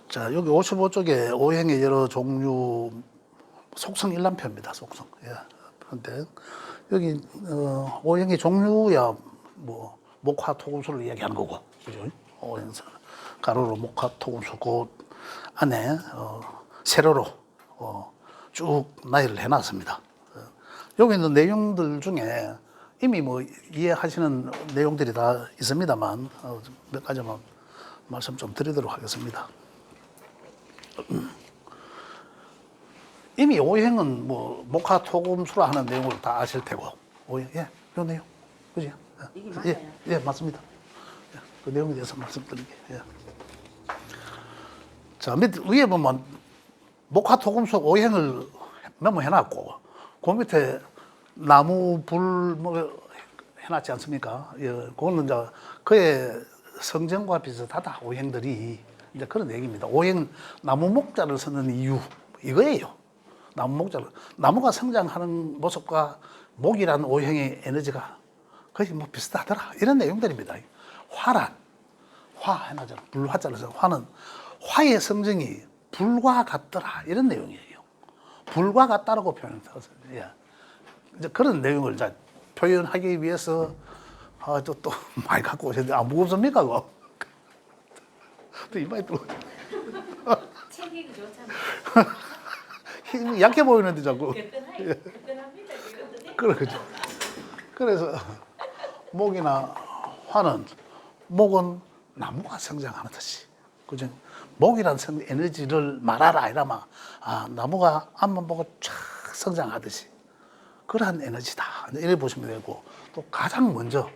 자, 여기 55쪽에 오행의 여러 종류 속성 일람표입니다. 속성. 예. 그런데 여기 오행의 종류야 뭐 목화 토금수를 이야기하는 거고, 그죠? 오행선 가로로 목화 토금수 그 안에 세로로 쭉 나열을 해놨습니다. 여기 있는 내용들 중에 이미 뭐 이해하시는 내용들이 다 있습니다만 몇 가지만 말씀 좀 드리도록 하겠습니다. 이미 오행은 뭐 목화 토금수라 하는 내용을 다 아실 테고, 오행 예, 그 내용 그죠? 이게 맞아요. 예, 맞습니다. 예, 그 내용에 대해서 말씀드릴게요. 예. 자, 밑 위에 보면 목화 토금수 오행을 메모해놨고, 그 밑에 나무 불 뭐 해놨지 않습니까? 예, 그거는 이제 그의 성정과 비슷하다 오행들이 이제 그런 얘기입니다. 오행 나무 목자를 쓰는 이유 이거예요. 나무 목자를 나무가 성장하는 모습과 목이라는 오행의 에너지가 거의 뭐 비슷하더라 이런 내용들입니다. 화란 화 해나잖아. 불화자를 써. 화는 화의 성정이 불과 같더라 이런 내용이에요. 불과 같다라고 표현했어요. 예. 이제 그런 내용을 이제 표현하기 위해서 또 많이 갖고 오셨는데 안 무겁습니까 그거? 또 이마에 또 챙기기 좋잖아요. 힘이 약해 보이는데 자꾸. 끈끈합니다 지금. 그렇죠. 그래서 목이나 화는 목은 나무가 성장하는 듯이, 그죠? 목이란 에너지를 말하라 이러면 나무가 앞만 보고 쫙 성장하듯이 그러한 에너지다 이렇게 보시면 되고, 또 가장 먼저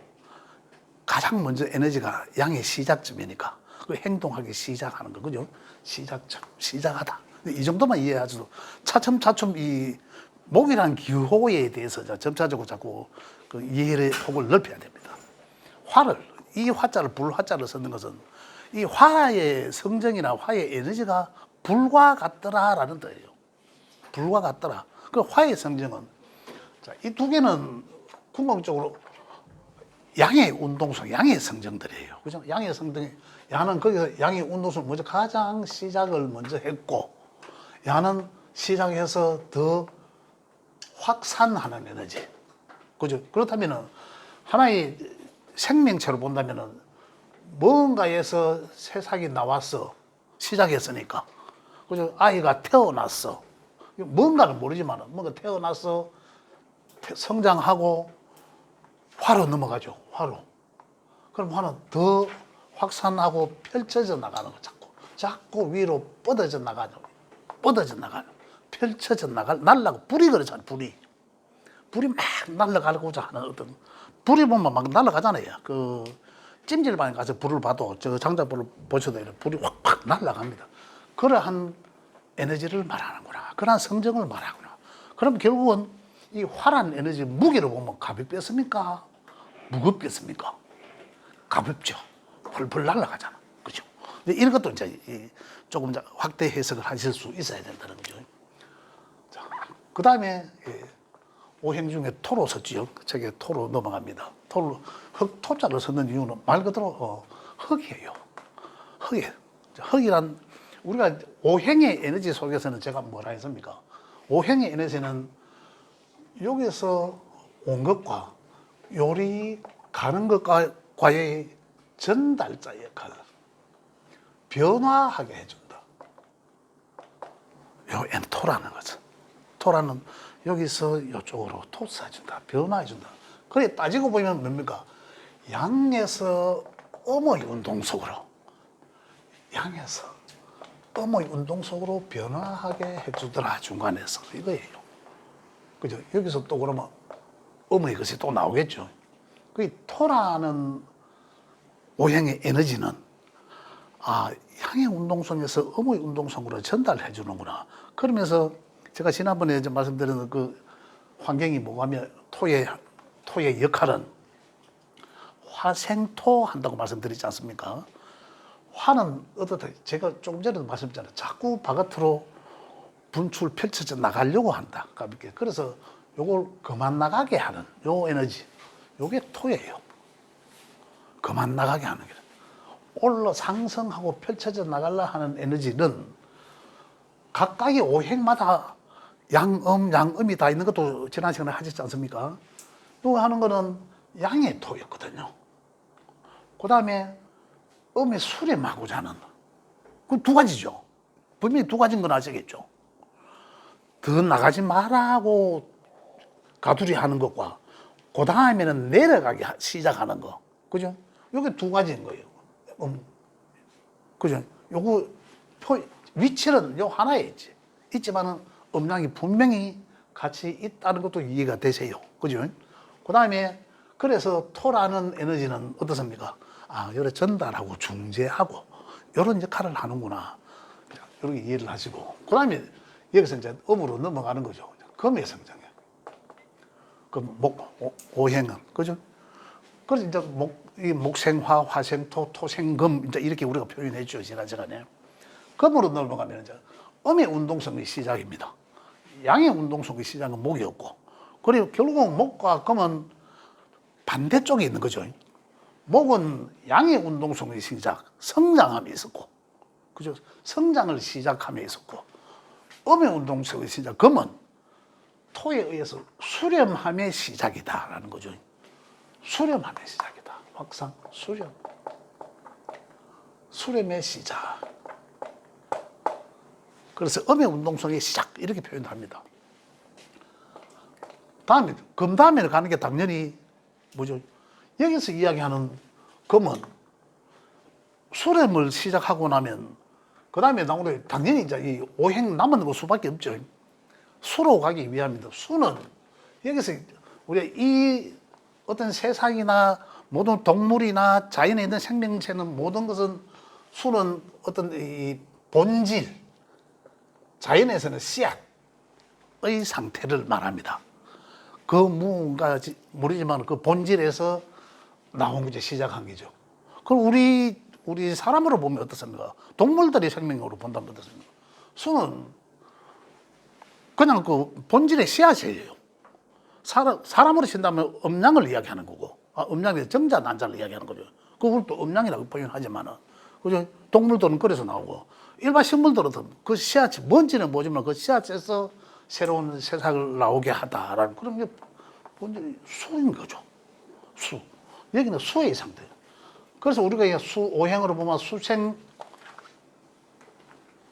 에너지가 양의 시작점이니까 그 행동하기 시작하는 거, 그죠? 시작하다. 이 정도만 이해하셔도 차츰차츰 이 목이란 기호에 대해서 점차적으로 자꾸 그 이해의 폭을 넓혀야 됩니다. 이 화자를 불화자를 쓰는 것은 이 화의 성정이나 화의 에너지가 불과 같더라라는 뜻이에요. 불과 같더라. 그 화의 성정은 이 두 개는 궁극적으로 양의 운동성, 양의 성정들이에요. 그죠? 양의 성정이 야는 거기서 양의 운동성 먼저 가장 시작을 먼저 했고, 야는 시작해서 더 확산하는 에너지. 그죠? 그렇다면은 하나의 생명체로 본다면은 뭔가에서 새싹이 나왔어. 시작했으니까. 그죠? 아이가 태어났어. 뭔가는 모르지만 뭔가 태어났어. 성장하고 화로 넘어가죠. 화로. 그럼 화는 더 확산하고 펼쳐져 나가는 거 자꾸 위로 뻗어져 나가죠. 펼쳐져 날라가 불이 그렇잖아요. 불이 막 날아가고자 하는 어떤 불이 보면 막 날아가잖아요. 그 찜질방에 가서 불을 봐도 저 장작불을 보셔도 불이 확 날아갑니다. 그러한 에너지를 말하는구나. 그러한 성정을 말하구나. 그럼 결국은 이 화란 에너지 무게로 보면 가볍겠습니까? 무겁겠습니까? 가볍죠. 펄펄 날아가잖아. 그죠? 이런 것도 이제 조금 확대 해석을 하실 수 있어야 된다는 거죠. 자, 그 다음에 오행 중에 토로 썼지요. 책에 토로 넘어갑니다. 흑토자를 썼는 이유는 말 그대로 흙이에요. 흙이란 우리가 오행의 에너지 속에서는 제가 뭐라 했습니까? 오행의 에너지는 여기서 온 것과 요리 가는 것과의 전달자 역할을 변화하게 해준다. 요 토라는 거죠. 토라는 여기서 이쪽으로 토스해준다. 변화해준다. 그래 따지고 보면 뭡니까? 양에서 음의 운동 속으로 변화하게 해주더라. 중간에서 이거예요. 그죠? 여기서 또 그러면 음의 것이 또 나오겠죠. 그 토라는 오행의 에너지는 양의 운동성에서 음의 운동성으로 전달해 주는구나. 그러면서 제가 지난번에 말씀드린 그 환경이 뭐냐면 토의 역할은 화생토 한다고 말씀드리지 않습니까? 화는 어떻다? 제가 조금 전에도 말씀드렸잖아요. 자꾸 바깥으로 분출 펼쳐져 나가려고 한다. 가볍게. 그래서 요걸 그만 나가게 하는 요 에너지. 요게 토예요. 그만 나가게 하는 거예요. 올라 상승하고 펼쳐져 나가려 하는 에너지는 각각의 오행마다 양음이 다 있는 것도 지난 시간에 하셨지 않습니까? 이거 하는 거는 양의 토였거든요. 그 다음에 음의 수렴하고자 하는 그 두 가지죠. 분명히 두 가지인 건 아시겠죠? 더 나가지 말라고 가두리 하는 것과 그 다음에는 내려가기 시작하는 거. 그죠? 이게 두 가지인 거예요. 그죠? 요거 위치는 요 하나에 있지만은 음량이 분명히 같이 있다는 것도 이해가 되세요. 그죠? 그 다음에 그래서 토라는 에너지는 어떻습니까? 아, 요래 전달하고 중재하고 요런 역할을 하는구나. 이렇게 이해를 하시고. 그 다음에 여기서 이제 음으로 넘어가는 거죠. 금의 성장이에요. 그 오행은. 그죠? 그래서 이제 이 목생화, 화생토, 토생금, 이제 이렇게 우리가 표현해 주죠, 지난 시간에. 금으로 넘어가면 이제 음의 운동성의 시작입니다. 양의 운동성의 시작은 목이었고, 그리고 결국 목과 금은 반대쪽에 있는 거죠. 목은 양의 운동성의 시작, 성장함이 있었고, 그죠? 성장을 시작함에 있었고, 음의 운동성의 시작, 금은 토에 의해서 수렴함의 시작이다라는 거죠. 수렴함의 시작이다. 확상, 수렴. 수렴의 시작. 그래서 음의 운동성의 시작, 이렇게 표현합니다. 다음에, 금 다음에 가는 게 당연히 뭐죠? 여기서 이야기하는 금은 수렴을 시작하고 나면, 그 다음에 나오는 당연히 이제 이 오행 남은 거 수밖에 없죠. 수로 가기 위함입니다. 수는 여기서 우리가 이 어떤 세상이나 모든 동물이나 자연에 있는 생명체는 모든 것은 수는 어떤 이 본질, 자연에서는 씨앗의 상태를 말합니다. 그 무언가 모르지만 그 본질에서 나온 거죠. 시작한 거죠. 그럼 우리 사람으로 보면 어떻습니까? 동물들이 생명으로 본다면 어떻습니까? 수는 그냥 그 본질의 씨앗이에요. 사람으로 친다면 음양을 이야기하는 거고, 음양이 정자, 난자를 이야기하는 거죠. 그걸 또 음양이라고 표현하지만은, 그죠? 동물들은 그래서 나오고, 일반 식물들은 그 씨앗이, 뭔지는 모르지만 그 씨앗에서 새로운 세상을 나오게 하다라는 그런 게 본질이 수인 거죠. 수. 여기는 수의 상태예요. 그래서 우리가 수, 오행으로 보면 수생,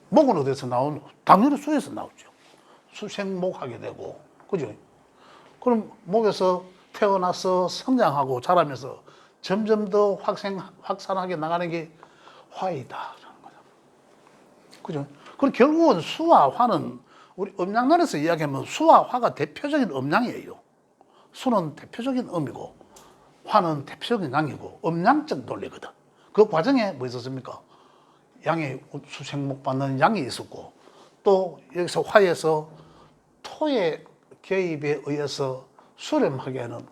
목은 어디서 나오노? 당연히 수에서 나오죠. 수생목 하게 되고, 그죠? 그럼 목에서 태어나서 성장하고 자라면서 점점 더 확산하게 나가는 게 화이다라는 거죠. 그죠? 그럼 결국은 수와 화는 우리 음양론에서 이야기하면 수와 화가 대표적인 음양이에요. 수는 대표적인 음이고, 화는 대표적인 양이고, 음양적 논리거든. 그 과정에 뭐 있었습니까? 양의 수생목 받는 양이 있었고, 또 여기서 화에서 토의 개입에 의해서 수렴하게 하는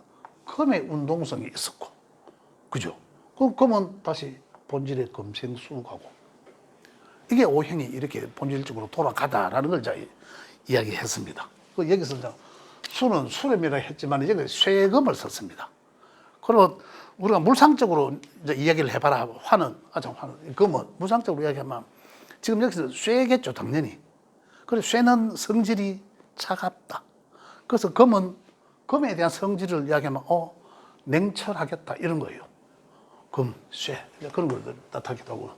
금의 운동성이 있었고, 그죠? 그럼 금은 다시 본질의 금생수가고, 이게 오행이 이렇게 본질적으로 돌아가다라는 걸 이제 이야기했습니다. 그 여기서 이제 수는 수렴이라 했지만 여기 쇠금을 썼습니다. 그리고 우리가 물상적으로 이제 이야기를 해봐라. 화는 금은 물상적으로 이야기하면 지금 여기서 쇠겠죠, 당연히. 그래서 쇠는 성질이 차갑다. 그래서 금은 금에 대한 성질을 이야기하면 냉철하겠다 이런 거예요. 금, 쇠 그런 걸 나타내기도 하고,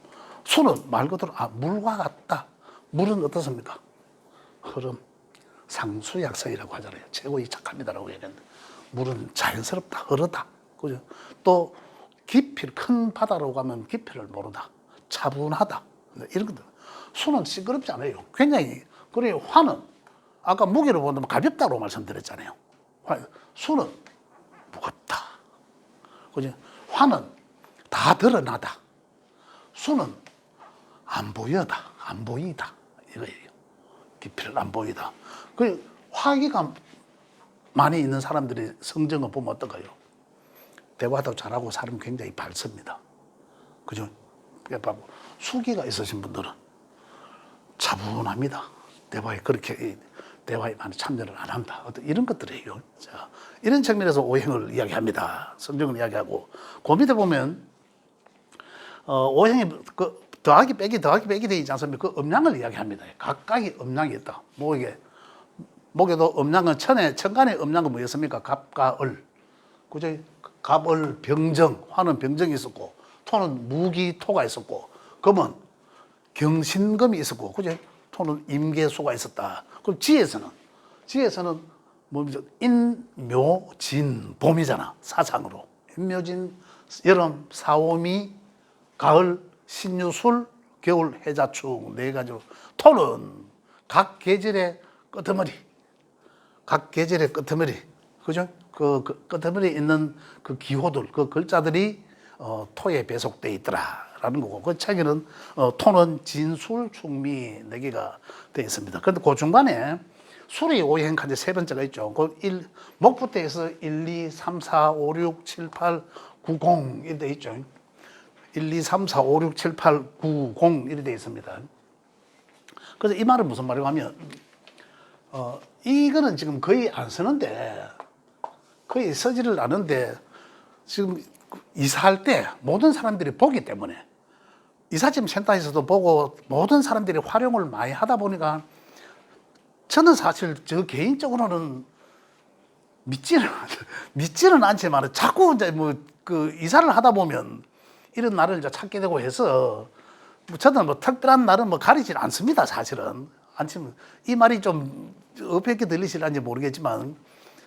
수는 말 그대로 물과 같다. 물은 어떻습니까? 흐름, 상수약성이라고 하잖아요. 최고의 착합니다라고 얘기하는데, 물은 자연스럽다, 흐르다. 그죠? 또 깊이, 큰 바다로 가면 깊이를 모르다, 차분하다, 이런 것들. 수는 시끄럽지 않아요. 굉장히. 그리고 화는 아까 무게로 본다면 가볍다고 말씀드렸잖아요. 수는 무겁다. 그죠? 화는 다 드러나다. 수는 안 보여다, 안 보이다. 이거예요. 깊이를 안 보이다. 그 화기가 많이 있는 사람들이 성정을 보면 어떨까요? 대화도 잘하고 사람 굉장히 밝습니다. 그죠? 수기가 있으신 분들은 차분합니다. 대화에 그렇게 대화에 많이 참여를 안 한다. 어떤 이런 것들이에요. 자, 이런 측면에서 오행을 이야기합니다. 성경을 이야기하고 그 밑에 보면 오행이 그 더하기 빼기 되어 있지 않습니까? 그 음양을 이야기합니다. 각각의 음양이 있다. 목에도 음양은 천간의 음양은 뭐였습니까? 갑과 을. 그죠? 갑을 병정, 화는 병정이 있었고, 토는 무기, 토가 있었고, 금은 경신금이 있었고, 그죠? 토는 임계수가 있었다. 그럼 지에서는 뭡니까? 인묘진, 봄이잖아. 사상으로. 인묘진, 여름, 사오미, 가을, 신유술, 겨울, 해자축, 네 가지로. 토는 각 계절의 끄트머리. 그죠? 그 끄트머리에 있는 그 기호들, 그 글자들이 토에 배속돼 있더라라는 거고, 그 책에는 토는 진술, 충미 네 개가 되어 있습니다. 그런데 그 중간에 술이 오행 칸제 세 번째가 있죠. 그 목부터 해서 1, 2, 3, 4, 5, 6, 7, 8, 9, 0 이렇게 되어 있죠. 1, 2, 3, 4, 5, 6, 7, 8, 9, 0 이렇게 되어 있습니다. 그래서 이 말은 무슨 말이고 하면 이거는 지금 거의 안 쓰는데, 거의 쓰지를 않은데, 지금 이사할 때 모든 사람들이 보기 때문에, 이삿짐 센터에서도 보고 모든 사람들이 활용을 많이 하다 보니까, 저는 사실 저 개인적으로는 믿지는 않지만 자꾸 이제 그 이사를 하다 보면 이런 날을 이제 찾게 되고 해서, 저는 특별한 날은 가리질 않습니다, 사실은. 이 말이 좀 어떻게 들리실는지 모르겠지만,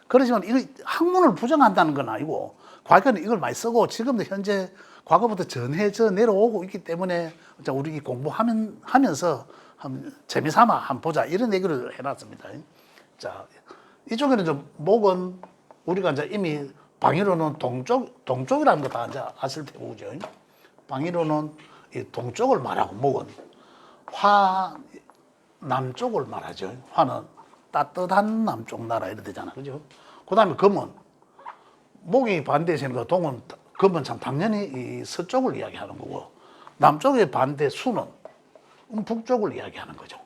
그렇지만 이거 학문을 부정한다는 건 아니고, 과거에는 이걸 많이 쓰고 지금도 현재 과거부터 전해져 내려오고 있기 때문에 우리 공부하면서 재미삼아 한번 보자 이런 얘기를 해놨습니다. 자, 이쪽에는 좀 목은 우리가 이제 이미 방위로는 동쪽이라는 거 다 이제 아실 테고, 그죠? 방위로는 이 동쪽을 말하고, 목은 남쪽을 말하죠. 화는 따뜻한 남쪽 나라 이래 되잖아, 그죠? 그 다음에 금은 목이 반대시니까 금은 참 당연히 이 서쪽을 이야기하는 거고, 남쪽의 반대 수는 북쪽을 이야기하는 거죠.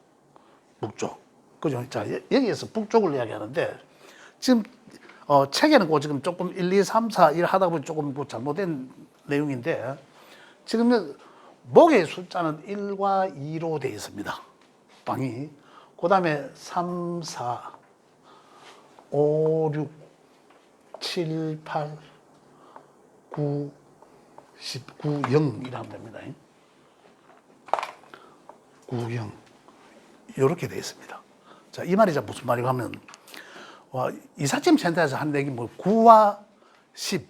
북쪽, 그죠? 자, 여기에서 북쪽을 이야기하는데, 지금 책에는 지금 조금 1, 2, 3, 4, 1 하다 보니 조금 잘못된 내용인데, 지금 목의 숫자는 1과 2로 되어 있습니다. 방이. 그 다음에 3, 4, 5, 6, 7, 8, 9, 10, 9, 0 이라면 됩니다. 9, 0 이렇게 되어 있습니다. 자, 이 말이 무슨 말이고 하면, 이삿짐 센터에서 한 얘기 9와 10,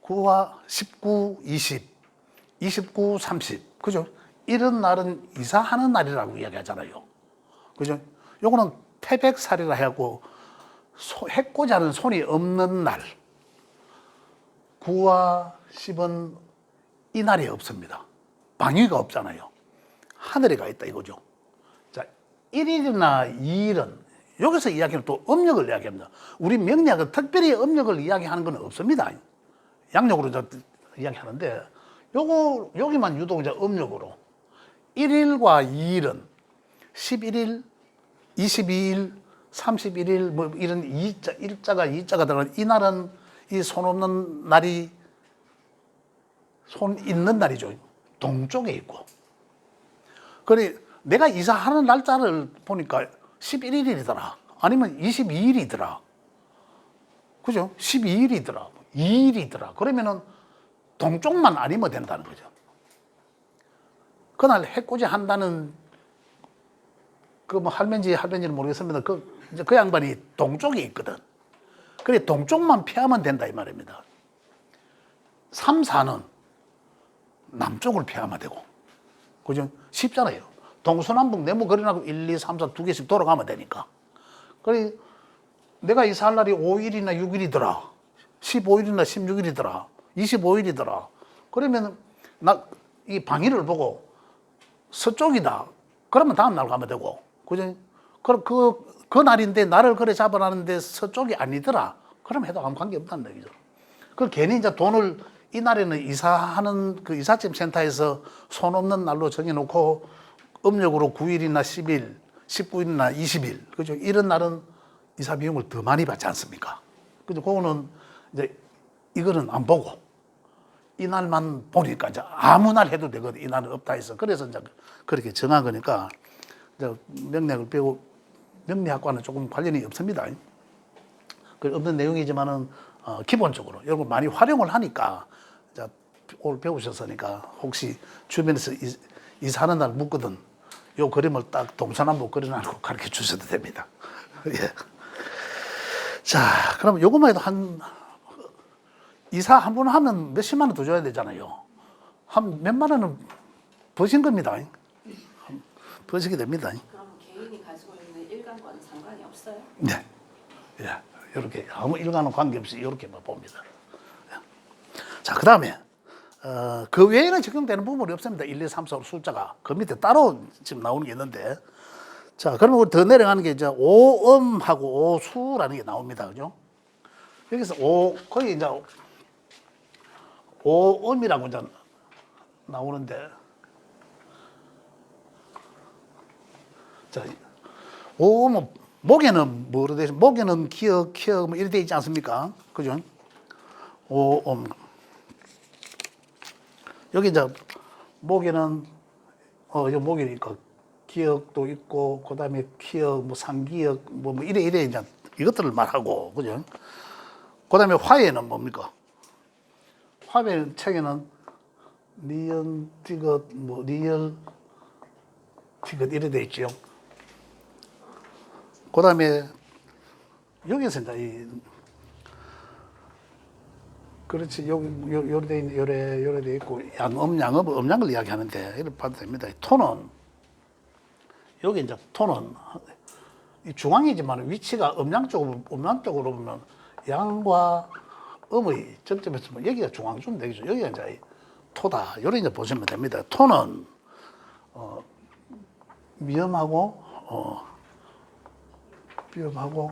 9와 19, 20, 29, 30, 그죠? 이런 날은 이사하는 날이라고 이야기하잖아요. 그죠? 요거는 태백살이라 해갖고, 해코자는 손이 없는 날. 9와 10은 이 날이 없습니다. 방위가 없잖아요. 하늘에 가 있다 이거죠. 자, 1일이나 2일은, 여기서 이야기는 또 음력을 이야기합니다. 우리 명리학은 특별히 음력을 이야기하는 건 없습니다. 양력으로 이야기하는데, 여기만 유독 이제 음력으로. 1일과 2일은 11일, 22일, 31일, 이런 일자가 들어가는 이 날은 이 손 없는 날이 손 있는 날이죠. 동쪽에 있고. 그래, 내가 이사하는 날짜를 보니까 11일이더라. 아니면 22일이더라. 그죠? 12일이더라. 2일이더라. 그러면은 동쪽만 아니면 된다는 거죠. 그날 해코지 한다는 할매인지는 모르겠습니다. 그 양반이 동쪽에 있거든. 그래, 동쪽만 피하면 된다 이 말입니다. 3, 4는 남쪽을 피하면 되고. 그죠? 쉽잖아요. 동서남북 네모거리나고 1, 2, 3, 4 두 개씩 돌아가면 되니까. 그래, 내가 이사할 날이 5일이나 6일이더라. 15일이나 16일이더라. 25일이더라. 그러면 이 방위를 보고 서쪽이다. 그러면 다음 날 가면 되고. 그죠? 그 날인데 나를 그래 잡아놨는데 서쪽이 아니더라. 그럼 해도 아무 관계 없다는 얘기죠. 그 괜히 이제 돈을 이 날에는 이사하는 그 이삿짐 센터에서 손 없는 날로 정해놓고 음력으로 9일이나 10일, 19일이나 20일, 그죠? 이런 날은 이사 비용을 더 많이 받지 않습니까? 그죠? 그거는 이제 이거는 안 보고 이 날만 보니까 이제 아무 날 해도 되거든. 이 날은 없다 해서. 그래서 이제 그렇게 정한 거니까 이제 명리학을 배우고 명리학과는 조금 관련이 없습니다. 그 없는 내용이지만은 기본적으로 여러분 많이 활용을 하니까 이제 오늘 배우셨으니까 혹시 주변에서 이사하는 날 묻거든 요 그림을 딱 동서남북 그려놓고 가르쳐 주셔도 됩니다. 예. 자, 그럼 요것만 해도 이사 한 번 하면 몇십만 원 더 줘야 되잖아요. 한 몇만 원은 버신 겁니다. 버시게 됩니다. 그럼 개인이 가지고 있는 일간과는 상관이 없어요? 네. 예. 이렇게 아무 일과는 관계없이 이렇게만 봅니다. 예. 자, 그 다음에 그 외에는 적용되는 부분이 없습니다. 1, 2, 3, 4 숫자가 그 밑에 따로 지금 나오는 게 있는데, 자, 그러면 우리 더 내려가는 게 이제 오음하고 오수라는 게 나옵니다. 그죠? 여기서 거의 이제 오음이라고 이제 나오는데, 자, 오음은 목에는 뭐로 되죠? 목에는 기억, 뭐 이렇게 돼 있지 않습니까? 그죠? 오음. 여기 이제 목에는 이 목이니까 기억도 있고 그다음에 기억, 뭐 상기억, 뭐 이래 이제 이것들을 말하고 그죠? 그다음에 화에는 뭡니까? 화의 책에는 니은, 디귿, 뭐 리을, 디귿 이래 돼 있죠. 그다음에 여기서 이제 그렇지 요래 돼 있는 요래 돼 있고 음양을 이야기하는데 이렇게 봐도 됩니다. 톤은 여기 이제 톤은 이 중앙이지만 위치가 음양 쪽으로 보면 양과 음의 점점에서 뭐 여기가 중앙쯤 되겠죠. 여기가 이제 토다. 요래 이제 보시면 됩니다. 톤은 미음하고 비읍하고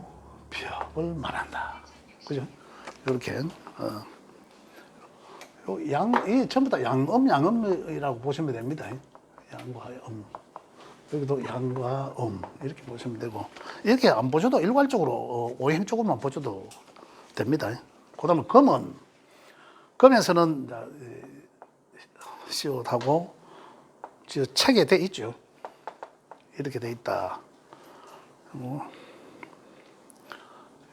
비읍을 말한다. 그죠? 이렇게 이 전부 다 양음이라고 보시면 됩니다. 양과 음. 여기도 양과 이렇게 보시면 되고 이렇게 안 보셔도 일괄적으로 오행 쪽으로만 보셔도 됩니다. 그다음에 금에서는 시옷하고 책에 돼 있죠. 이렇게 돼 있다.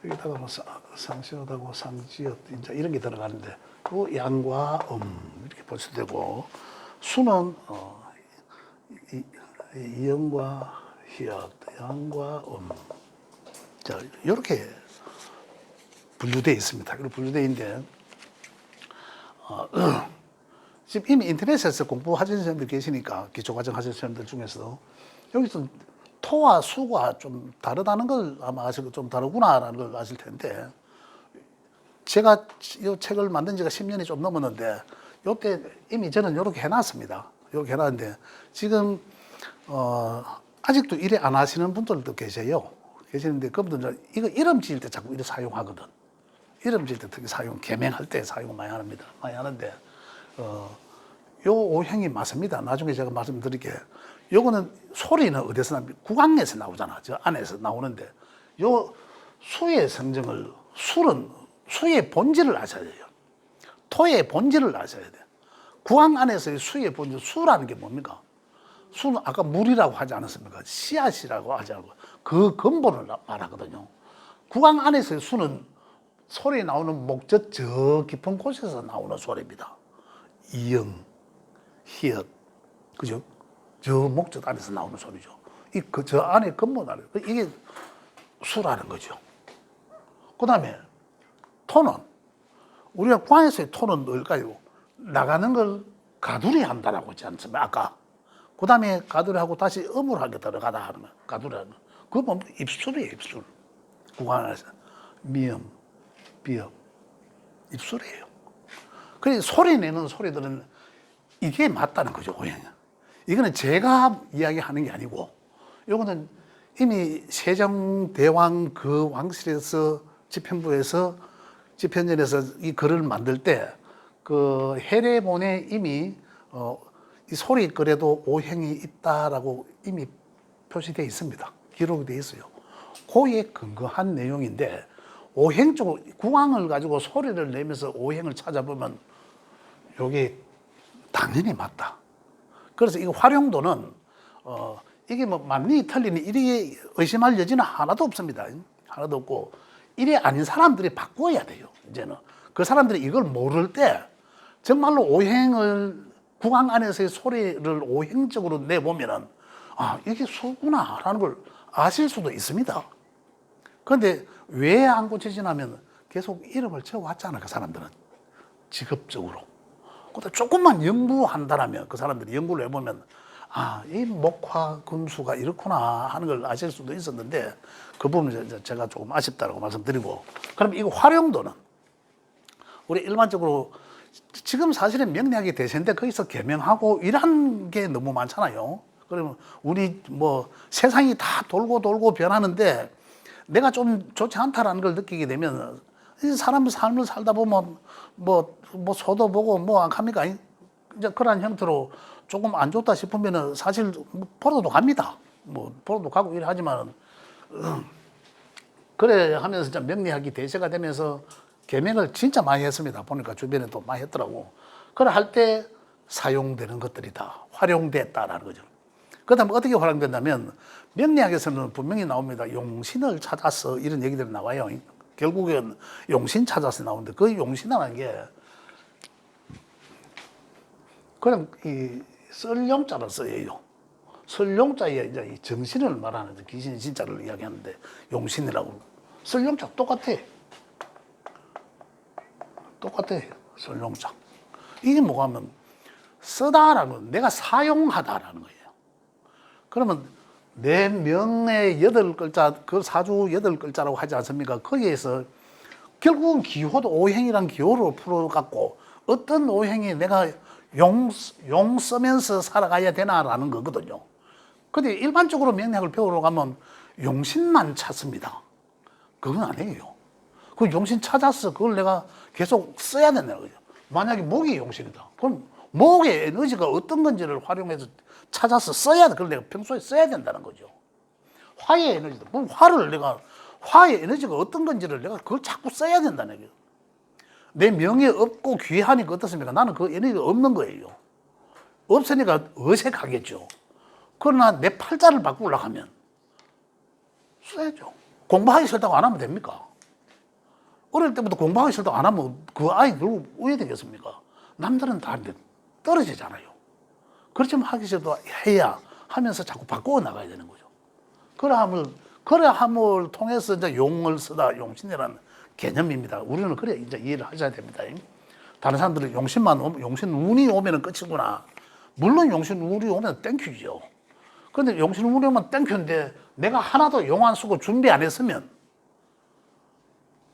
여기다가 뭐 상시옷하고 상지옷 이제 이런 게 들어가는데 그 양과 이렇게 보셔도 되고 수는 이음과 희역, 양과 자 이렇게 분류되어 있습니다. 이렇게 분류되어 있는데 지금 이미 인터넷에서 공부하시는 사람들 계시니까 기초과정 하시는 사람들 중에서도 여기서 토와 수가 좀 다르다는 걸 아마 아시고 좀 다르구나라는 걸 아실 텐데 제가 이 책을 만든 지가 10년이 좀 넘었는데 이때 이미 저는 이렇게 해놨습니다. 이렇게 해놨는데 지금 아직도 이래 안 하시는 분들도 계시는데 그분들 이거 이름 지을 때 자꾸 이렇게 사용하거든. 이름 지을 때 특히 개명할 때 사용 많이 합니다. 많이 하는데 요 오행이 맞습니다. 나중에 제가 말씀드릴게. 요거는 소리는 어디서 나옵니까? 구강에서 나오잖아. 저 안에서 나오는데 요 수의 성정을 수의 본질을 아셔야 돼요. 토의 본질을 아셔야 돼요. 구강 안에서의 수의 본질, 수라는 게 뭡니까? 수는 아까 물이라고 하지 않았습니까? 씨앗이라고 하지 않고 그 근본을 말하거든요. 구강 안에서의 수는 소리 나오는 목젖 저 깊은 곳에서 나오는 소리입니다. 이응, 희역, 그죠? 저 목젖 안에서 나오는 소리죠. 저 안에 근본 안에 이게 수라는 거죠. 그 다음에 톤은 우리가 구강에서의 톤은 뭘까요? 나가는 걸 가두리 한다라고 했지 않습니까? 아까. 그 다음에 가두리하고 다시 음울하게 들어가다 하는 거. 가두리하는 거. 그거 보면 입술이에요, 입술. 구강 안에서. 미음, 비읍. 입술이에요. 그래서 소리 내는 소리들은 이게 맞다는 거죠, 오행이. 이거는 제가 이야기하는 게 아니고, 이거는 이미 세종대왕 그 왕실에서 집현전에서 이 글을 만들 때 그 해례본에 이미 이 소리글에도 오행이 있다라고 이미 표시되어 있습니다. 기록이 돼 있어요. 그에 근거한 내용인데 오행적으로 국왕을 가지고 소리를 내면서 오행을 찾아보면 이게 당연히 맞다. 그래서 이 활용도는 이게 뭐 맞니 틀리니 이게 의심할 여지는 하나도 없습니다. 하나도 없고 이래 아닌 사람들이 바꿔야 돼요. 이제는 그 사람들이 이걸 모를 때 정말로 오행을 국왕 안에서의 소리를 오행적으로 내보면은 아 이게 수구나라는 걸 아실 수도 있습니다. 그런데 왜 안 고쳐지냐면 계속 이름을 채워왔잖아 그 사람들은 직업적으로. 근데 조금만 연구한다라면 그 사람들이 연구를 해보면 아, 이 목화 금수가 이렇구나 하는 걸 아실 수도 있었는데 그 부분은 제가 조금 아쉽다고 말씀드리고 그럼 이거 활용도는 우리 일반적으로 지금 사실은 명리학이 대세인데 거기서 개명하고 이런 게 너무 많잖아요. 그러면 우리 뭐 세상이 다 돌고 변하는데 내가 좀 좋지 않다라는 걸 느끼게 되면 이 사람 삶을 살다 보면 뭐 소도 보고 뭐 안 합니까? 이제 그런 형태로 조금 안 좋다 싶으면은 사실 보러도 갑니다. 뭐 보러도 가고 이래 하지만은 그래 하면서 이제 명리학이 대세가 되면서 개명을 진짜 많이 했습니다. 보니까 주변에 또 많이 했더라고. 그래 할 때 사용되는 것들이다. 활용됐다라는 거죠. 그다음에 어떻게 활용된다면 명리학에서는 분명히 나옵니다. 용신을 찾아서 이런 얘기들이 나와요. 결국엔 용신 찾아서 나오는데 그 용신이라는 게 그냥 이 썰용자를 써요. 썰용자에 이제 이 정신을 말하는 귀신 진짜를 이야기하는데 용신이라고. 썰용자 똑같아. 똑같아. 썰용자. 이게 뭐가 하면 쓰다라는 건 내가 사용하다라는 거예요. 그러면 내 명의 8글자, 그 사주 8글자라고 하지 않습니까? 거기에서 결국은 기호도 오행이란 기호로 풀어갖고 어떤 오행이 내가 용 쓰면서 살아가야 되나라는 거거든요. 근데 일반적으로 명리학을 배우러 가면 용신만 찾습니다. 그건 아니에요. 그 용신 찾아서 그걸 내가 계속 써야 된다는 거죠. 만약에 목이 용신이다. 그럼 목의 에너지가 어떤 건지를 활용해서 찾아서 써야 돼. 그걸 내가 평소에 써야 된다는 거죠. 화의 에너지다. 그럼 화의 에너지가 어떤 건지를 내가 그걸 자꾸 써야 된다는 거예요. 내 명예 없고 귀하니까 어떻습니까? 나는 그 에너지가 없는 거예요. 없으니까 어색하겠죠. 그러나 내 팔자를 바꾸려고 하면 써야죠. 공부하기 싫다고 안 하면 됩니까? 어릴 때부터 공부하기 싫다고 안 하면 그 아이 결국 우회 되겠습니까? 남들은 다 떨어지잖아요. 그렇지만 하기 싫다고 해야 하면서 자꾸 바꾸어 나가야 되는 거죠. 그러함을 통해서 이제 용을 쓰다, 용신이라는 개념입니다. 우리는 그래 이제 이해를 하셔야 됩니다. 다른 사람들은 용신 운이 오면은 끝이구나. 물론 용신 운이 오면 땡큐죠. 그런데 용신 운이 오면 땡큐인데 내가 하나도 용 안 쓰고 준비 안 했으면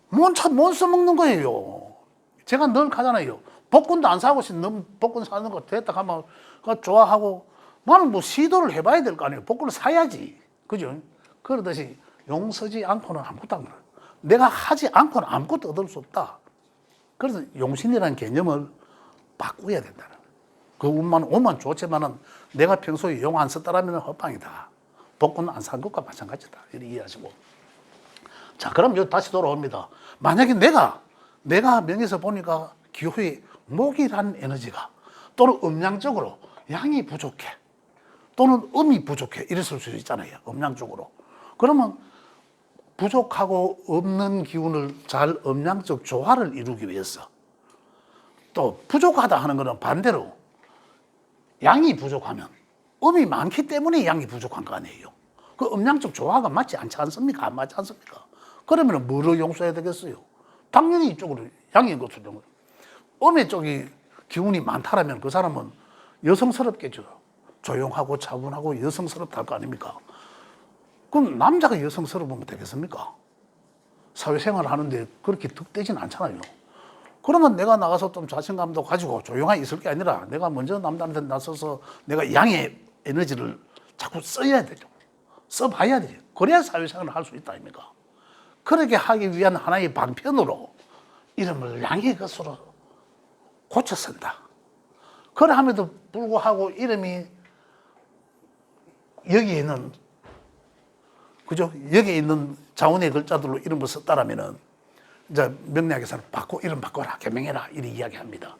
못 써먹는 거예요. 제가 늘 가잖아요. 복권도 안 사고 넌 복권 사는 거 됐다 하면 좋아하고 나는 뭐 시도를 해봐야 될 거 아니에요. 복권을 사야지. 그죠? 그러듯이 용 쓰지 않고는 아무것도 안 그래요. 내가 하지 않고는 아무것도 얻을 수 없다. 그래서 용신이라는 개념을 바꾸어야 된다는 거예요. 그 운만 오면 좋지만은 내가 평소에 용 안 썼다라면 헛방이다. 복권 안 산 것과 마찬가지다. 이렇게 이해하시고. 자, 그럼 여기 다시 돌아옵니다. 만약에 내가 명에서 보니까 기호의 목이라는 에너지가 또는 음양적으로 양이 부족해. 또는 음이 부족해. 이랬을 수 있잖아요. 음양적으로. 그러면 부족하고 없는 기운을 잘 음양적 조화를 이루기 위해서 또 부족하다 하는 것은 반대로 양이 부족하면 음이 많기 때문에 양이 부족한 거 아니에요. 그 음양적 조화가 맞지 않지 않습니까? 안 맞지 않습니까? 그러면 뭐로 용서해야 되겠어요? 당연히 이쪽으로 양인 것으로 된 거예요. 음의 쪽이 기운이 많다라면 그 사람은 여성스럽겠죠. 조용하고 차분하고 여성스럽다 할 거 아닙니까? 그럼 남자가 여성스러우면 되겠습니까? 사회생활을 하는데 그렇게 득되진 않잖아요. 그러면 내가 나가서 좀 자신감도 가지고 조용하게 있을 게 아니라 내가 먼저 남들한테 나서서 내가 양의 에너지를 자꾸 써야 되죠. 써봐야 되죠. 그래야 사회생활을 할 수 있다 아닙니까? 그렇게 하기 위한 하나의 방편으로 이름을 양의 것으로 고쳐 쓴다. 그러함에도 불구하고 이름이 여기에는 그죠? 여기 있는 자원의 글자들로 이름을 썼다라면은 이제 명리학에서는 이름 바꿔라, 개명해라 이렇게 이야기합니다.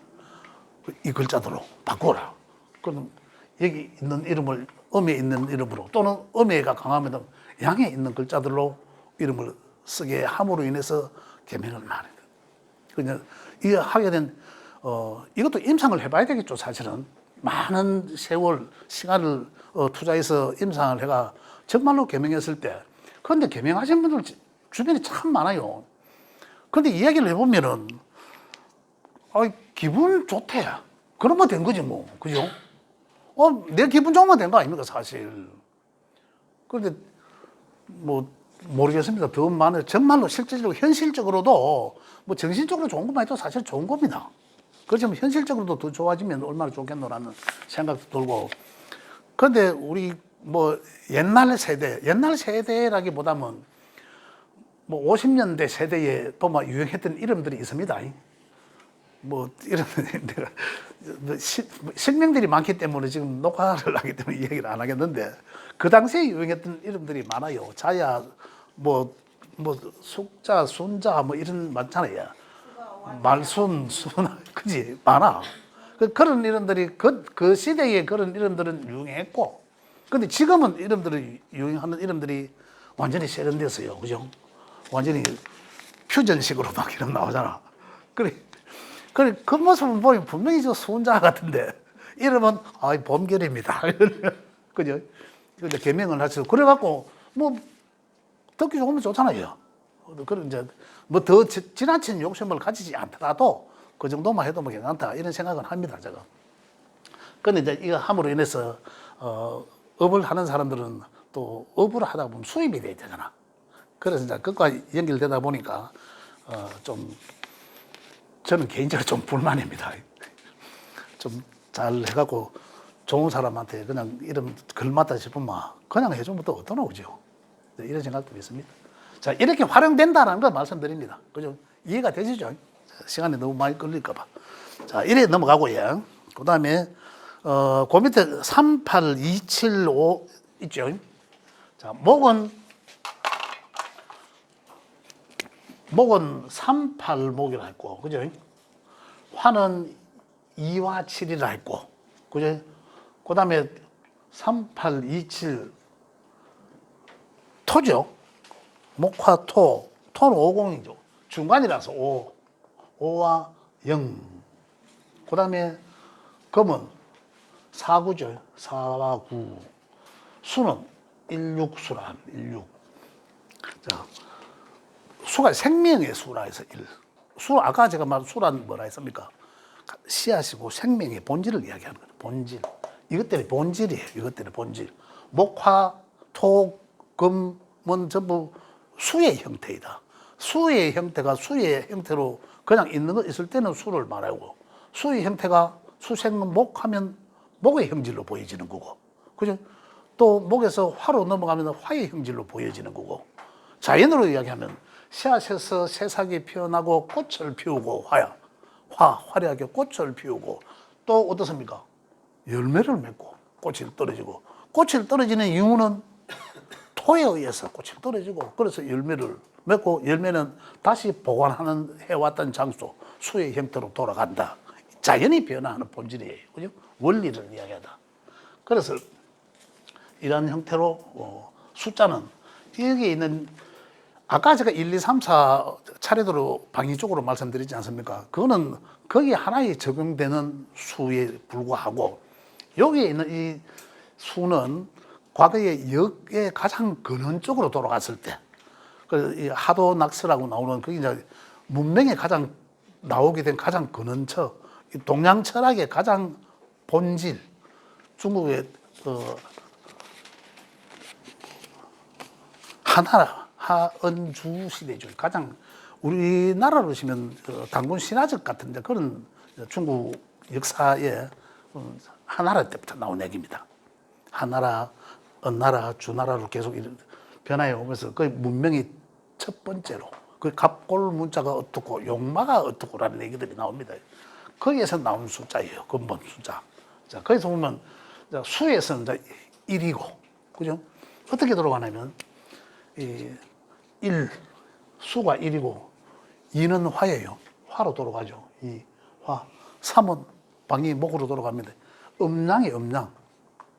이 글자들로 바꿔라. 그럼 여기 있는 이름을 음에 있는 이름으로 또는 음에가 강하면 양에 있는 글자들로 이름을 쓰게 함으로 인해서 개명을 많이 해요. 그냥 이 하게 된 이것도 임상을 해봐야 되겠죠. 사실은 많은 세월 시간을 투자해서 임상을 해가 정말로 개명했을 때, 그런데 개명하신 분들 주변에 참 많아요. 그런데 이야기를 해보면은 기분 좋대. 그러면 된 거지 뭐, 그죠? 내 기분 좋으면 된 거 아닙니까 사실. 그런데 뭐 모르겠습니다. 더 많은 정말로 실질적으로 현실적으로도 뭐 정신적으로 좋은 것만 해도 사실 좋은 겁니다. 그렇지만 현실적으로도 더 좋아지면 얼마나 좋겠노라는 생각도 들고. 그런데 우리 뭐 옛날 세대라기보다는 뭐 50년대 세대에 보면 유행했던 이름들이 있습니다. 뭐 이런 내가 실명들이 많기 때문에 지금 녹화를 하기 때문에 이야기를 안 하겠는데, 그 당시에 유행했던 이름들이 많아요. 자야 뭐 숙자, 순자 뭐 이런 많잖아요. 말순, 순, 그지 많아. 그런 이름들이 그 시대에 그런 이름들은 유행했고, 근데 지금은 유행하는 이름들이 완전히 세련됐어요, 그죠? 완전히 퓨전식으로 막 이름 나오잖아. 그래 그 모습을 보면 분명히 저 순자 같은데 이름은 범결입니다. 그죠? 근데 개명을 하셔서 그래갖고 뭐 듣기 좋으면 좋잖아요. 그런 이제 뭐 더 지나친 욕심을 가지지 않더라도 그 정도만 해도 뭐 괜찮다 이런 생각은 합니다, 제가. 근데 이제 이거 함으로 인해서 업을 하는 사람들은 또 업을 하다 보면 수입이 돼야 되잖아. 그래서 이제 그것과 연결되다 보니까 좀 저는 개인적으로 좀 불만입니다. 좀 잘 해갖고 좋은 사람한테 그냥 이름 걸맞다 싶으면 그냥 해주면 또 어떠나 오죠. 이런 생각도 있습니다. 자, 이렇게 활용된다는 걸 말씀드립니다. 그죠? 이해가 되시죠? 시간이 너무 많이 걸릴까봐. 자, 이래 넘어가고요. 그 다음에, 그 밑에 38275 있죠? 자, 목은 38목이라 했고, 그죠? 화는 2와 7이라 했고, 그죠? 그 다음에 3827 토죠? 목화 토, 토는 50이죠. 중간이라서 5와 0. 그 다음에 금은 4구죠. 4와 9. 수는 16수란, 16. 자, 수가 생명의 수라 해서 1. 수, 아까 제가 말한 수란 뭐라 했습니까? 씨앗이고 생명의 본질을 이야기하는 거예요. 본질. 이것들이 본질이에요. 이것들이 본질. 목화, 토, 금은 전부 수의 형태이다. 수의 형태가 수의 형태로 그냥 있는 거 있을 때는 수를 말하고, 수의 형태가 수생은 목하면 목의 형질로 보여지는 거고, 그죠? 또 목에서 화로 넘어가면 화의 형질로 보여지는 거고, 자연으로 이야기하면 씨앗에서 새싹이 피어나고 꽃을 피우고 화려하게 꽃을 피우고, 또 어떻습니까? 열매를 맺고 꽃이 떨어지고, 꽃이 떨어지는 이유는 토에 의해서 꽃이 떨어지고, 그래서 열매를 맺고, 열매는 다시 보관하는 해왔던 장소, 수의 형태로 돌아간다. 자연이 변화하는 본질이에요. 그죠? 원리를 이야기하다. 그래서 이런 형태로 숫자는 여기 있는, 아까 제가 1, 2, 3, 4 차례대로 방위 쪽으로 말씀드리지 않습니까? 그거는 거기 하나에 적용되는 수에 불과하고, 여기에 있는 이 수는 과거에 역의 가장 근원적으로 돌아갔을 때, 그 하도 낙서라고 나오는 그게 이제 문명에 가장 나오게 된 가장 근원처, 동양 철학의 가장 본질, 중국의 하나라 하은주 시대죠. 가장 우리나라로 치면 단군 신화적 같은데 그런 중국 역사의 하나라 때부터 나온 얘기입니다. 하나라, 은나라, 주나라로 계속 변화해 오면서 그 문명이 첫 번째로 그 갑골 문자가 어떻고 용마가 어떻고라는 얘기들이 나옵니다. 거기에서 나온 숫자예요. 근본 숫자. 자, 거기서 보면 수에서는 이제 1이고, 그죠? 어떻게 들어가냐면 수가 1이고 2는 화예요. 화로 돌아가죠. 화. 3은 방이 목으로 돌아갑니다. 음양이에요, 음양.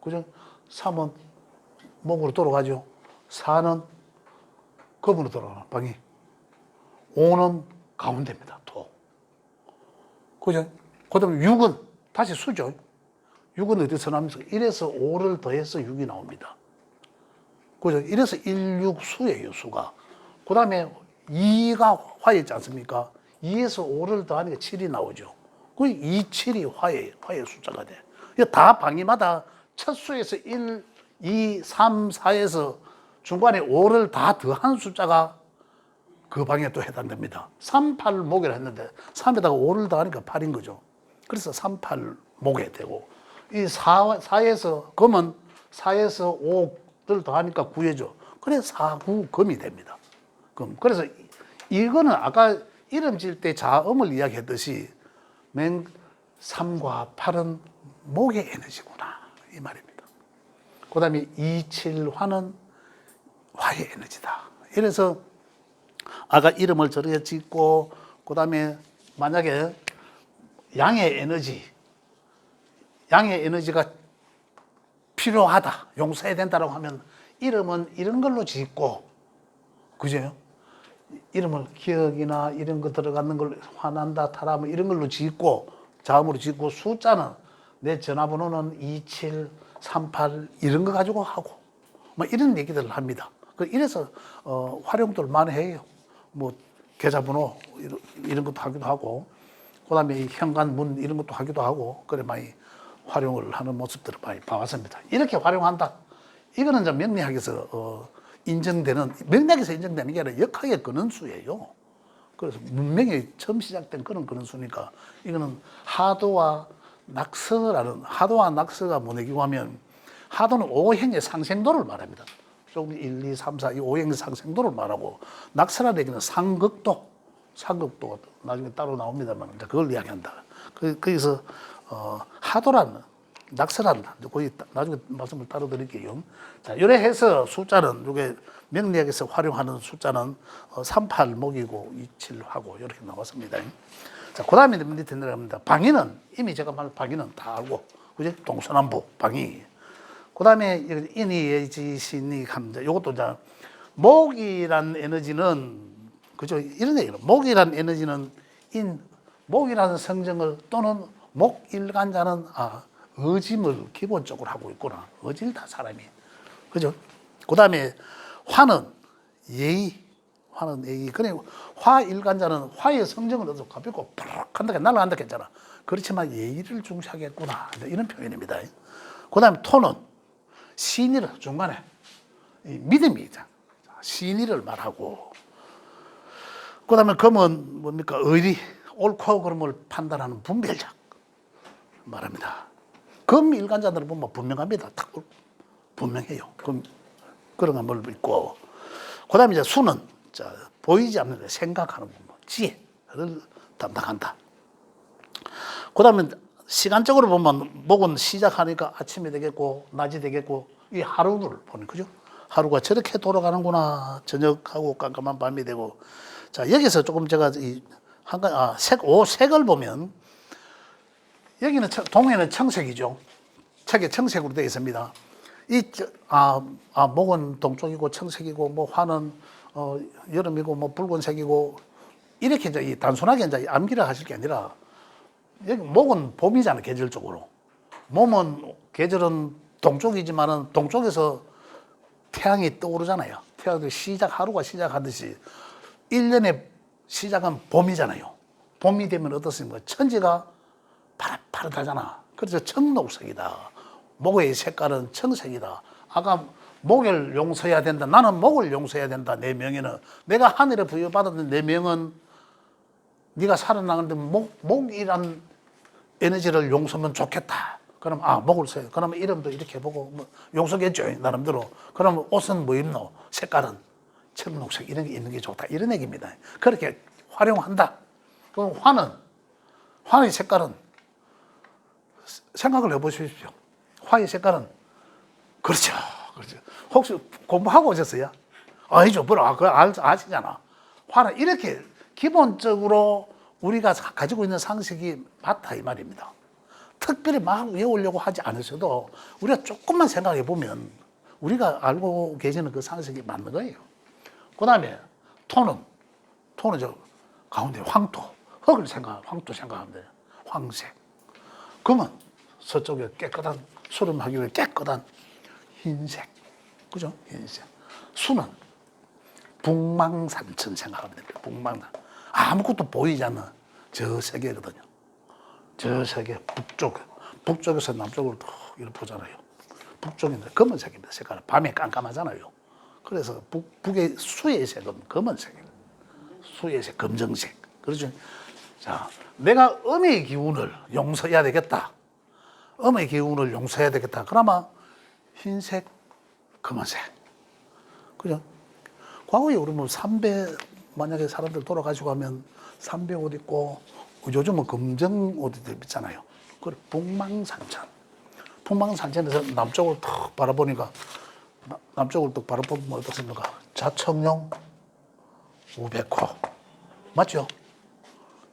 그죠? 3은 목으로 돌아가죠. 4는 검으로 돌아가는 방이. 5는 가운데입니다. 토. 그죠? 그 다음에 6은 다시 수죠. 6은 어디서 나오면서 1에서 5를 더해서 6이 나옵니다. 그죠? 1에서 1, 6 수예요, 수가. 그 다음에 2가 화였지 않습니까? 2에서 5를 더하니까 7이 나오죠. 그 2, 7이 화의 숫자가 돼. 다 방위마다 첫 수에서 1, 2, 3, 4에서 중간에 5를 다 더한 숫자가 그 방에 또 해당됩니다. 3, 8 목이라 했는데 3에다가 5를 더하니까 8인 거죠. 그래서 3, 8 목에 되고 이 4에서 금은 4에서 5를 더하니까 9회죠. 그래서 4, 9 금이 됩니다. 금. 그래서 이거는 아까 이름 지을 때 자음을 이야기했듯이 3과 8은 목의 에너지구나 이 말입니다. 그 다음에 2, 7, 화는 화의 에너지다. 이래서 아까 이름을 저렇게 짓고 그 다음에 만약에 양의 에너지가 필요하다, 용서해야 된다고 하면 이름은 이런 걸로 짓고, 그죠? 이름을 기억이나 이런 거 들어가는 걸 화난다, 타라면 이런 걸로 짓고, 자음으로 짓고, 숫자는 내 전화번호는 2738 이런 거 가지고 하고, 뭐 이런 얘기들을 합니다. 이래서 활용도를 많이 해요. 뭐 계좌번호 이런 것도 하기도 하고, 그다음에 현관문 이런 것도 하기도 하고, 그래 많이 활용을 하는 모습들을 많이 봐왔습니다. 이렇게 활용한다. 이거는 이제 명리학에서 인정되는, 명리학에서 인정되는 게 아니라 역학의 근원수예요. 그래서 문명이 처음 시작된 그런 근원수니까 이거는 하도와 낙서가 뭐냐고 하면 하도는 오행의 상생도를 말합니다. 좀 1, 2, 3, 4 이 오행의 상생도를 말하고 낙서라는 얘기는 상극도가 나중에 따로 나옵니다만 이제 그걸 이야기한다. 거기서 낙서란 거기 나중에 말씀을 따로 드릴게요. 자, 이래 해서 숫자는 이게 명리학에서 활용하는 숫자는 38목이고 27하고 이렇게 나왔습니다. 자, 그다음에 밑에 내려갑니다. 방위는 이미 제가 말 방위는 다 알고, 그죠? 동서남북 방위. 그다음에 인이, 예지, 신이, 감자. 이것도 이제 목이란 에너지는, 그죠? 이런 얘기는 목이란 에너지는 목이라는 성정을 또는 목일간자는 의짐을 기본적으로 하고 있구나. 의질다 사람이. 그죠? 그다음에 화는 예의. 그래 화일간자는 화의 성정을 얻어 가볍고 푸르륵 한다 날아간다 했잖아. 그렇지만 예의를 중시하겠구나. 이런 표현입니다. 그다음에 토는 신의를 중간에 믿음이 있잖아. 신의를 말하고, 그다음에 금은 뭡니까? 의리, 옳고 그름을 판단하는 분별력 말합니다. 금 일간자들은 보면 분명합니다. 딱 분명해요. 그런 걸 있고, 그다음에 이제 수는 보이지 않는 생각하는 부분, 지혜를 담당한다. 그다음에 시간적으로 보면 목은 시작하니까 아침이 되겠고 낮이 되겠고 이 하루를 보는 거죠. 하루가 저렇게 돌아가는구나. 저녁하고 깜깜한 밤이 되고. 자, 여기서 조금 제가 색을 보면 여기는 동해는 청색이죠. 책에 청색으로 되어 있습니다. 목은 동쪽이고 청색이고 뭐 화는 여름이고 뭐 붉은색이고 이렇게 이제 단순하게 이제 암기를 하실 게 아니라 여기 목은 봄이잖아, 계절적으로. 몸은 계절은 동쪽이지만은 동쪽에서 태양이 떠오르잖아요. 태양도 하루가 시작하듯이 1년의 시작은 봄이잖아요. 봄이 되면 어떻습니까? 천지가 파릇파릇하잖아. 그래서 청록색이다. 목의 색깔은 청색이다. 아까 목을 용서해야 된다. 나는 목을 용서해야 된다. 내 명예는. 내가 하늘에 부여받았는 내 명은 네가 살아나가는데 목이란 에너지를 용서하면 좋겠다. 그럼 목을 써요. 그러면 이름도 이렇게 보고 용서겠죠, 나름대로. 그러면 옷은 뭐 입노? 색깔은 청록색 이런 게 있는 게 좋다. 이런 얘기입니다. 그렇게 활용한다. 그럼 화의 색깔은 생각을 해보십시오. 화의 색깔은 그렇죠. 혹시 공부하고 오셨어요? 아니죠. 뭐라, 아시잖아. 화는 이렇게 기본적으로 우리가 가지고 있는 상식이 맞다, 이 말입니다. 특별히 막 외우려고 하지 않으셔도 우리가 조금만 생각해 보면 우리가 알고 계시는 그 상식이 맞는 거예요. 그 다음에 토는 저 가운데 황토, 황토 생각하면 돼요. 황색. 금은 서쪽에 깨끗한, 수렴하기 위해 깨끗한 흰색. 그죠? 흰색. 수는 북망산천 생각하면 됩니다. 북망산. 아무것도 보이지 않는 저 세계거든요. 저 세계 북쪽에서 남쪽으로 더 이렇게 보잖아요. 북쪽인데 검은색입니다. 색깔은 밤에 깜깜하잖아요. 그래서 북의 수의 색은 검은색이에요. 수의 색, 검정색. 그렇죠? 자, 내가 음의 기운을 용서해야 되겠다. 음의 기운을 용서해야 되겠다. 그러면 흰색, 검은색. 그죠? 과거에 우리 뭐 삼배, 만약에 사람들 돌아가시고 하면 삼배 옷 입고, 요즘은 검정 옷 입잖아요. 그 북망산천. 북망산천에서 남쪽을 탁 바라보니까, 남쪽을 딱 바라보면 어떻습니까? 자청룡, 우백호. 맞죠?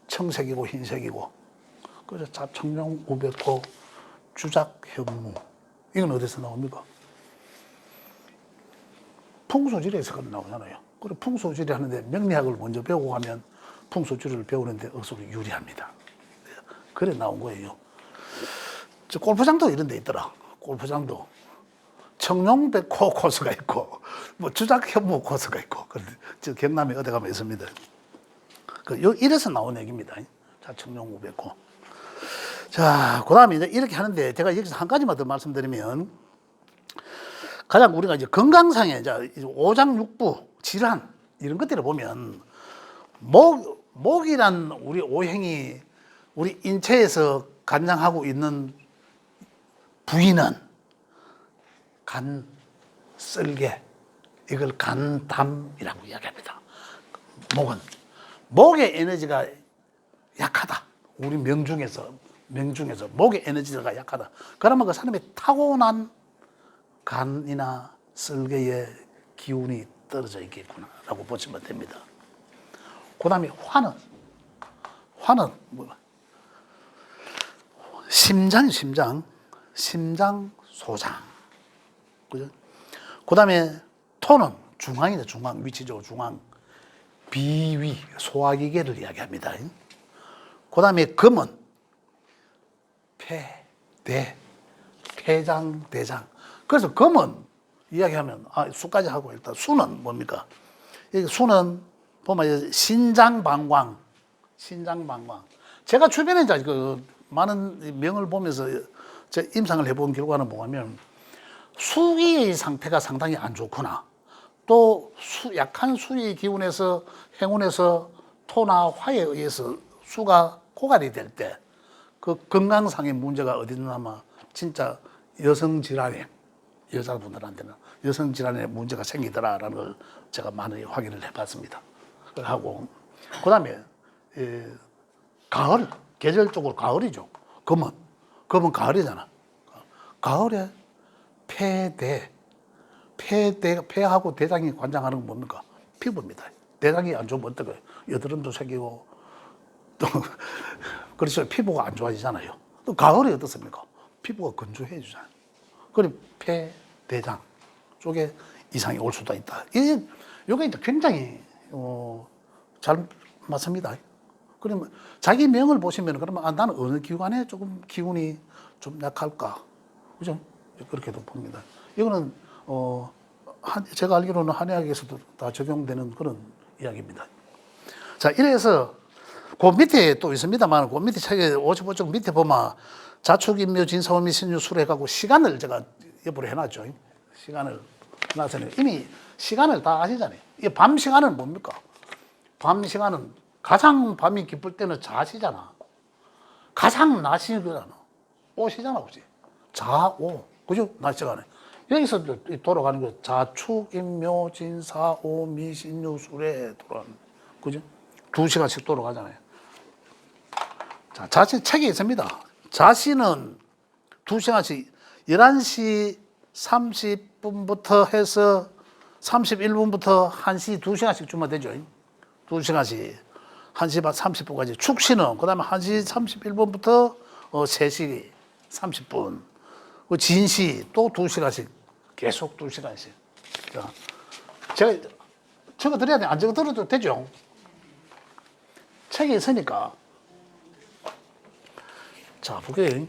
청색이고 흰색이고. 그래서 자청룡, 우백호, 주작, 현무. 이건 어디서 나옵니까? 풍수지리에서 나오잖아요. 그리고 풍수지리 하는데 명리학을 먼저 배우고 하면 풍수지리를 배우는데 억수로 유리합니다. 그래 나온 거예요. 저 골프장도 이런 데 있더라. 골프장도. 청룡백호 코스가 있고, 뭐 주작현무 코스가 있고, 저 경남에 어디 가면 있습니다. 이래서 나온 얘기입니다. 자, 청룡 우백호. 자, 그 다음에 이제 이렇게 하는데 제가 여기서 한 가지만 더 말씀드리면, 가장 우리가 이제 건강상에 이제 오장육부, 질환, 이런 것들을 보면, 목이란 우리 오행이 우리 인체에서 관장하고 있는 부위는 간, 쓸개, 이걸 간담이라고 이야기합니다. 목의 에너지가 약하다. 우리 명중에서 목의 에너지가 약하다. 그러면 그 사람이 타고난 간이나 쓸개의 기운이 떨어져 있겠구나라고 보시면 됩니다. 그 다음에 화는 심장, 소장. 그죠? 그 다음에 토는 중앙이다, 중앙. 위치적으로 중앙. 비위, 소화기계를 이야기합니다. 그 다음에 금은 폐장, 대장. 그래서 금은 이야기하면, 수까지 하고 일단 수는 뭡니까? 여기 수는 보면 신장방광. 제가 주변에 이제 그 많은 명을 보면서 제 임상을 해본 결과는 뭐냐면, 수기의 상태가 상당히 안 좋거나, 또 약한 수의 기운에서 행운에서 토나 화에 의해서 수가 고갈이 될 때 그 건강상의 문제가 어디 있냐면 진짜 여성 질환에, 여자분들한테는 여성 질환에 문제가 생기더라라는 걸 제가 많이 확인을 해봤습니다. 하고 그 다음에 가을, 계절적으로 가을이죠. 금은 가을이잖아. 가을에 폐하고 대장이 관장하는 건 뭡니까? 피부입니다. 대장이 안 좋으면 어떡해요? 여드름도 생기고, 또, 그래서 피부가 안 좋아지잖아요. 또 가을이 어떻습니까? 피부가 건조해지잖아요. 그리고 대장 쪽에 이상이 올 수도 있다. 이게 굉장히, 잘 맞습니다. 그러면 자기 명을 보시면, 그러면 나는 어느 기관에 조금 기운이 좀 약할까? 그죠? 그렇게도 봅니다. 이거는, 제가 알기로는 한의학에서도 다 적용되는 그런 이야기입니다. 자, 이래서 그 밑에 또 있습니다만, 그 밑에 책에 55쪽 밑에 보면 자축인묘 진사오미 신유수로 해가지고 시간을 제가 옆으로 해놨죠. 시간을 해놨으니 이미 시간을 다 아시잖아요. 이 밤 시간은 뭡니까? 밤 시간은 가장 밤이 깊을 때는 자시잖아. 가장 낮이 그잖아. 오시잖아, 그지? 자오. 그죠? 낮 시간에. 여기서 돌아가는 거 자축인묘 진사오미 신유술에 돌아가는, 그죠? 2시간씩 돌아가잖아요. 자, 자신 책에 있습니다. 자신은 2시간씩 11시 30분부터 해서 31분부터 1시 2시간씩 주면 되죠. 2시간씩. 1시 30분까지. 축시는 그 다음에 1시 31분부터 3시 30분. 그 진시 또 2시간씩. 계속 2시간씩. 자, 제가 적어 드려야 돼. 안 적어 드려도 되죠. 책에 있으니까. 자, 볼게요.